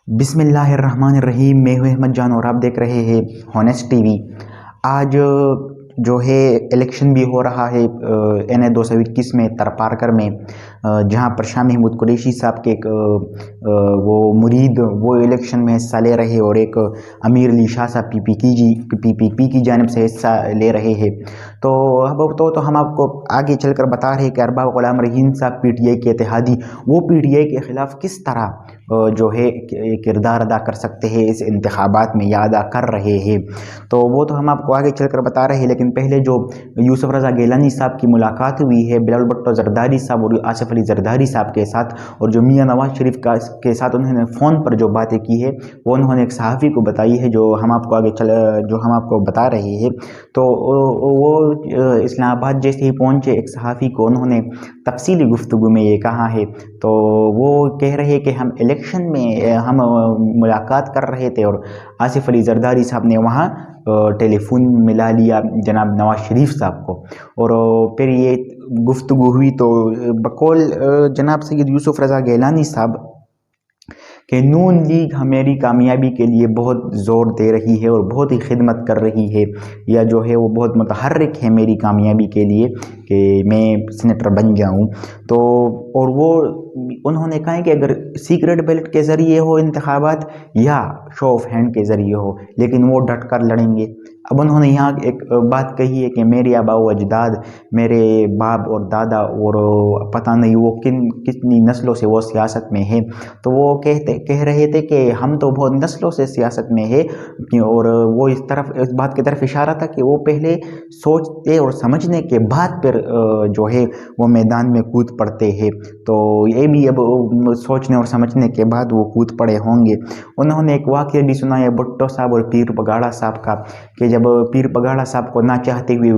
बिस्मिल्लाहिर्रहमानिर्रहीम। मैं हूं अहमद जान और आप देख रहे हैं हॉनेस्ट टीवी। आज जो है इलेक्शन भी हो रहा है NA 221 में तरपारकर में, जहां पर शाह महमूद कुरैशी साहब के एक वो मुरीद वो इलेक्शन में हिस्सा ले रहे और एक अमीर अली शाह साहब PPP की जानिब से हिस्सा ले रहे हैं। तो अब हम आपको आगे चलकर बता रहे हैं कि अरबाब गुलाम रहीम साहब PTI के इत्तेहादी वो PTI के ख़िलाफ़ किस तरह जो है किरदार अदा कर सकते हैं इस इंतखाबात में या अदा कर रहे हैं। तो वो तो हम आपको आगे चलकर बता रहे हैं, लेकिन पहले जो यूसुफ रज़ा गिलानी साहब की मुलाकात हुई है बिलावल भुट्टो जरदारी साहब और आसिफ अली जरदारी साहब के साथ, और जो मियाँ नवाज शरीफ के साथ उन्होंने फ़ोन पर जो बातें की है वो उन्होंने एक सहाफ़ी को बताई है, जो हम आपको बता रहे हैं। तो वो इस्लामाबाद जैसे ही पहुँचे, एक सहाफ़ी को उन्होंने तफसीली गुफ्तगू में ये कहा है। तो वो कह रहे हैं कि हम इलेक्शन में हम मुलाकात कर रहे थे और आसिफ अली जरदारी साहब ने वहाँ टेलीफोन मिला लिया जनाब नवाज शरीफ साहब को, और फिर ये गुफ्तगू हुई। तो बकौल जनाब सैयद यूसुफ रज़ा गिलानी साहब कि नून लीग हमारी कामयाबी के लिए बहुत ज़ोर दे रही है और बहुत ही खिदमत कर रही है, या जो है वो बहुत मुतहर्रिक है मेरी कामयाबी के लिए कि मैं सेनेटर बन जाऊं। तो और वो उन्होंने कहा है कि अगर सीक्रेट बैलेट के ज़रिए हो इंतखाबात या शो ऑफ हैंड के ज़रिए हो, लेकिन वो डट कर लड़ेंगे। अब उन्होंने यहाँ एक बात कही है कि मेरे आबाओ अजदाद, मेरे बाप और दादा और पता नहीं वो कितनी नस्लों से वो सियासत में है। तो वो कह रहे थे कि हम तो बहुत नस्लों से सियासत में है, और वो इस बात की तरफ इशारा था कि वो पहले सोचते और समझने के बाद फिर जो है वो मैदान में कूद पड़ते हैं। तो ये भी अब सोचने और समझने के बाद वो कूद पड़े होंगे। उन्होंने एक वाक़या भी सुनाया भुट्टो साहब और पीर पगाड़ा साहब का, कि जब पीर पगाड़ा साहब को ना चाहते हुए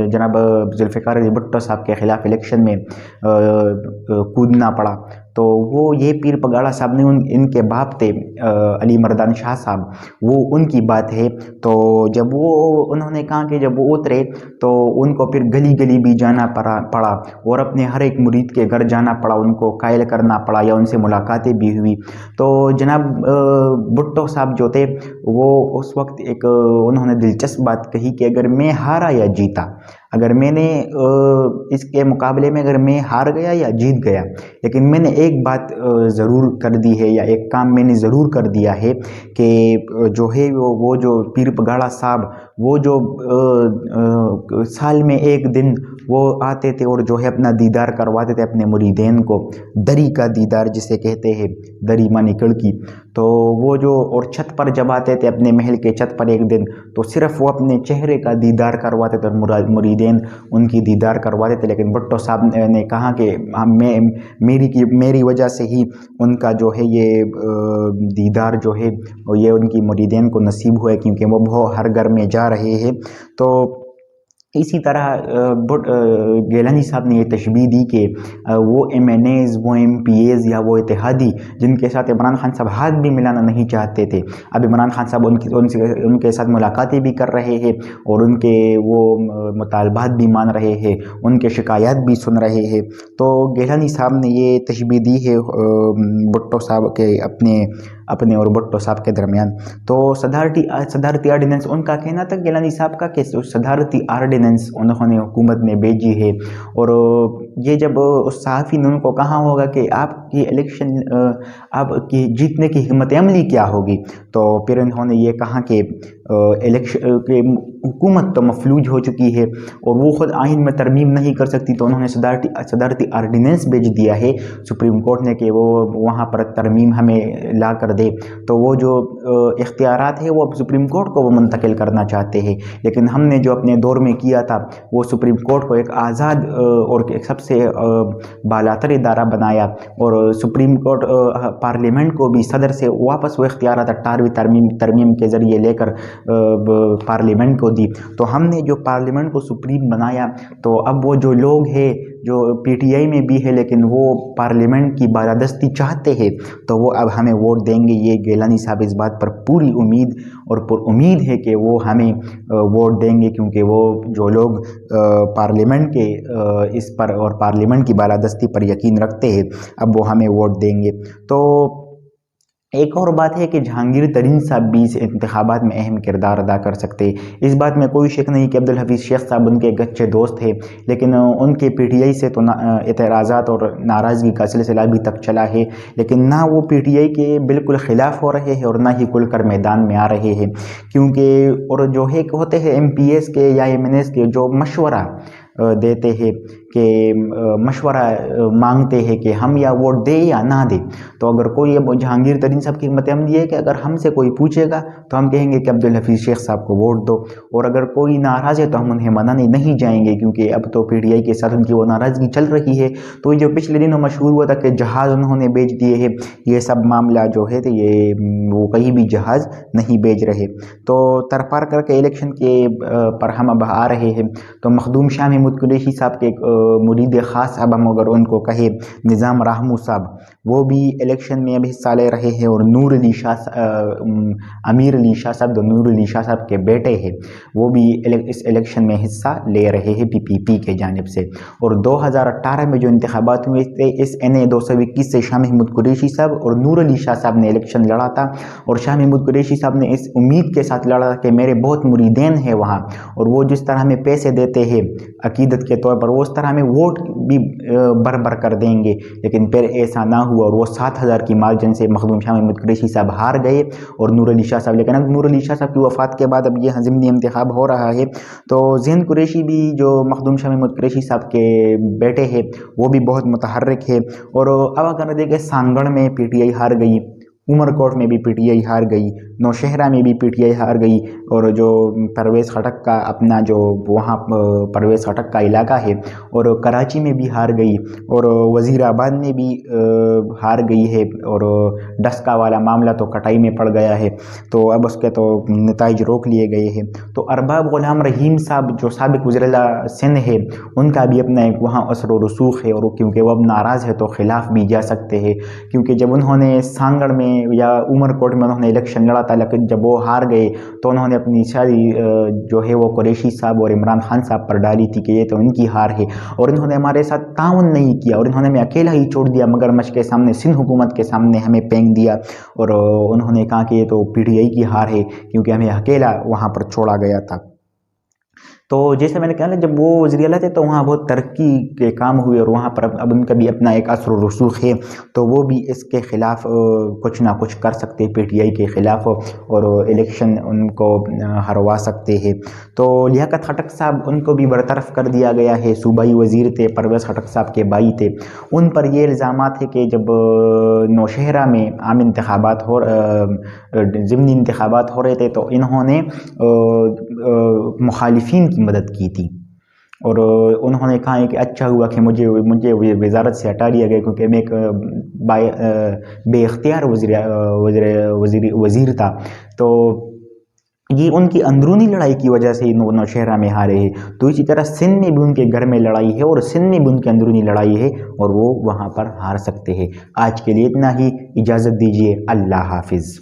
जनाब जुल्फ़िकार अली भुट्टो साहब के ख़िलाफ़ इलेक्शन में कूदना पड़ा, तो वो ये पीर पगाड़ा साहब ने इनके बाप थे अली मर्दान शाह साहब, वो उनकी बात है। तो जब वो उन्होंने कहा कि जब वो उतरे तो उनको फिर गली गली भी जाना पड़ा और अपने हर एक मुरीद के घर जाना पड़ा, उनको कायल करना पड़ा या उनसे मुलाकातें भी हुई। तो जनाब भुट्टो साहब जो थे वो उस वक्त एक उन्होंने दिलचस्प बात कही कि अगर मैं हारा या जीता, अगर मैंने इसके मुकाबले में अगर मैं हार गया या जीत गया, लेकिन मैंने एक बात ज़रूर कर दी है या एक काम मैंने ज़रूर कर दिया है कि जो है वो जो पीर पगाड़ा साहब वो जो साल में एक दिन वो आते थे और जो है अपना दीदार करवाते थे अपने मुरीदेन को, दरी का दीदार जिसे कहते हैं, दरी मानी खिड़की। तो वो जो और छत पर जब आते थे अपने महल के छत पर एक दिन, तो सिर्फ वो अपने चेहरे का दीदार करवाते थे और मुरीदेन उनकी दीदार करवाते थे। लेकिन भुट्टो साहब ने कहा कि मेरी वजह से ही उनका जो है ये दीदार जो है ये उनकी मुरीदेन को नसीब हुआ, क्योंकि वो हर घर में जा रहे हैं। तो इसी तरह गिलानी साहब ने ये तशबीह दी कि वो MNAs, वो MPAs या वो इत्तेहादी जिनके साथ इमरान खान साहब हाथ भी मिलाना नहीं चाहते थे, अब इमरान खान साहब उनके साथ मुलाकातें भी कर रहे हैं और उनके वो मुतालबात भी मान रहे हैं, उनके शिकायत भी सुन रहे हैं। तो गिलानी साहब ने ये तशबीह दी है भुट्टो साहब के अपने और भुट्टो साहब के दरमियान। तो सदारती आर्डिनेंस उनका कहना था गिलानी साहब का कि सदारती आर्डिनेंस उन्होंने हुकूमत ने भेजी है, और ये जब उस सहाफ़ी ने उनको कहा होगा कि आपकी इलेक्शन आपकी जीतने की हिम्मत अमली क्या होगी, तो फिर उन्होंने ये कहा कि इलेक्शन हुकूमत तो मफलूज हो चुकी है और वो खुद आइन में तरमीम नहीं कर सकती, तो उन्होंने सदारती आर्डिनेंस भेज दिया है सुप्रीम कोर्ट ने कि वो वहाँ पर तरमीम हमें ला कर दे। तो वो जो इख्तियारात है वो अब सुप्रीम कोर्ट को वो मुंतकिल करना चाहते हैं, लेकिन हमने जो अपने दौर में किया था वो सुप्रीम कोर्ट को एक आज़ाद और एक सबसे बालातर इदारा बनाया, और सुप्रीम कोर्ट पार्लियामेंट को भी सदर से वापस वो इख्तियारात 18वीं तरमीम के ज़रिए लेकर पार्लियामेंट को दी। तो हमने जो पार्लियामेंट को सुप्रीम बनाया, तो अब वो जो लोग हैं जो PTI में भी है लेकिन वो पार्लियामेंट की बालादस्ती चाहते हैं, तो वो अब हमें वोट देंगे। ये गिलानी साहब इस बात पर पूरी उम्मीद और पुरुम्मीद है कि वो हमें वोट देंगे, क्योंकि वो जो लोग पार्लियामेंट के इस पर और पार्लियामेंट की बालादस्ती पर यकीन रखते हैं, अब वो हमें वोट देंगे। तो ایک اور بات ہے کہ جہانگیر ترین صاحب بھی اس انتخابات میں اہم کردار ادا کر سکتے، اس بات میں کوئی شک نہیں کہ عبدالحفیظ شیخ صاحب ان کے ایک اچھے دوست تھے، لیکن ان کے پی ٹی آئی سے تو اعتراضات اور ناراضگی کا سلسلہ ابھی تک چلا ہے، لیکن نہ وہ پی ٹی آئی کے بالکل خلاف ہو رہے ہیں اور نہ ہی کھل کر میدان میں آ رہے ہیں، کیونکہ اور جو ہے کہ ہوتے ہیں ایم پی ایس کے یا ایم این ایس کے جو مشورہ دیتے ہیں کہ مشورہ مانگتے ہیں کہ ہم یا ووٹ دیں یا نہ دیں، تو اگر کوئی جہانگیر ترین صاحب کی حکمت عملی ہے کہ اگر ہم سے کوئی پوچھے گا تو ہم کہیں گے کہ عبدالحفیظ شیخ صاحب کو ووٹ دو، اور اگر کوئی ناراض ہے تو ہم انہیں منانے نہیں جائیں گے، کیونکہ اب تو پی ٹی آئی کے ساتھ ان کی وہ ناراضگی چل رہی ہے۔ تو جو پچھلے دنوں مشہور ہوا تھا کہ جہاز انہوں نے بیچ دیے ہیں، یہ سب معاملہ جو ہے تو یہ وہ کہیں بھی جہاز نہیں بیچ رہے۔ تو ترپار کر کے الیکشن کے پر ہم اب آ رہے ہیں، تو مخدوم شاہ محمود قریشی صاحب کے ایک مرید خاص، اب ہم اگر ان کو کہے نظام رحمو صاحب، وہ بھی الیکشن میں اب حصہ لے رہے ہیں، اور نور علی شاہ امیر علی شاہ صاحب جو نور علی شاہ صاحب کے بیٹے ہیں وہ بھی اس الیکشن میں حصہ لے رہے ہیں پی پی پی کے جانب سے۔ اور 2018 میں جو انتخابات ہوئے تھے اس این اے 221 سے شاہ محمود قریشی صاحب اور نور علی شاہ صاحب نے الیکشن لڑا تھا، اور شاہ محمود قریشی صاحب نے اس امید کے ساتھ لڑا کہ میرے بہت مریدین ہیں وہاں، اور وہ جس طرح ہمیں پیسے دیتے ہیں عقیدت کے طور پر وہ اس طرح ہمیں ووٹ بھی بر کر دیں گے، لیکن پھر ایسا نہ ہوا، اور وہ 7,000 کی مارجن سے مخدوم شاہ محمود قریشی صاحب ہار گئے اور نور علی شاہ صاحب، لیکن اب نور علی شاہ صاحب کی وفات کے بعد اب یہ ضمنی انتخاب ہو رہا ہے، تو ذہن قریشی بھی جو مخدوم شاہ محمود قریشی صاحب کے بیٹے ہیں وہ بھی بہت متحرک ہے، اور اب اگر دیکھیں سانگڑ میں پی ٹی آئی ہار گئی، عمر کوٹ میں بھی پی ٹی آئی ہار گئی، نوشہرہ میں بھی پی ٹی آئی ہار گئی، اور جو پرویز خٹک کا اپنا جو وہاں پرویز خٹک کا علاقہ ہے اور کراچی میں بھی ہار گئی، اور وزیر آباد میں بھی ہار گئی ہے، اور ڈسکا والا معاملہ تو کٹائی میں پڑ گیا ہے، تو اب اس کے تو نتائج روک لیے گئے ہیں۔ تو ارباب غلام رحیم صاحب جو سابق وزیر اعلیٰ سندھ ہے ان کا بھی اپنا ایک وہاں اثر و رسوخ ہے، اور کیونکہ وہ اب ناراض ہے تو خلاف بھی جا سکتے ہیں، کیونکہ جب انہوں نے سانگڑ میں یا عمر کوٹ میں انہوں نے الیکشن لڑا تھا، لیکن جب وہ ہار گئے تو انہوں نے اپنی ساری جو ہے وہ قریشی صاحب اور عمران خان صاحب پر ڈالی تھی کہ یہ تو ان کی ہار ہے، اور انہوں نے ہمارے ساتھ تعاون نہیں کیا، اور انہوں نے ہمیں اکیلا ہی چھوڑ دیا مگر مچھ کے سامنے، سندھ حکومت کے سامنے ہمیں پھینک دیا، اور انہوں نے کہا کہ یہ تو پی ٹی آئی کی ہار ہے کیونکہ ہمیں اکیلا وہاں پر چھوڑا گیا تھا۔ تو جیسے میں نے کہا نا جب وہ وزیر اعلیٰ تھے تو وہاں بہت ترقی کے کام ہوئے، اور وہاں پر اب ان کا بھی اپنا ایک اثر و رسوخ ہے، تو وہ بھی اس کے خلاف کچھ نہ کچھ کر سکتے پی ٹی آئی کے خلاف، اور الیکشن ان کو ہروا سکتے ہیں۔ تو لیاقت خٹک صاحب ان کو بھی برطرف کر دیا گیا ہے، صوبائی وزیر تھے، پرویز خٹک صاحب کے بھائی تھے، ان پر یہ الزامات ہے کہ جب نوشہرہ میں عام انتخابات ضمنی انتخابات ہو رہے تھے تو انہوں نے مخالفین کی مدد کی تھی، اور انہوں نے کہا ہے کہ اچھا ہوا کہ مجھے وزارت سے ہٹا دیا گیا کیونکہ میں ایک بے اختیار وزیر تھا، تو یہ ان کی اندرونی لڑائی کی وجہ سے نوشہرہ میں ہارے ہیں۔ تو اسی طرح سندھ میں بھی ان کے گھر میں لڑائی ہے، اور سندھ میں بھی ان کی اندرونی لڑائی ہے، اور وہ وہاں پر ہار سکتے ہیں۔ آج کے لیے اتنا ہی، اجازت دیجیے، اللہ حافظ۔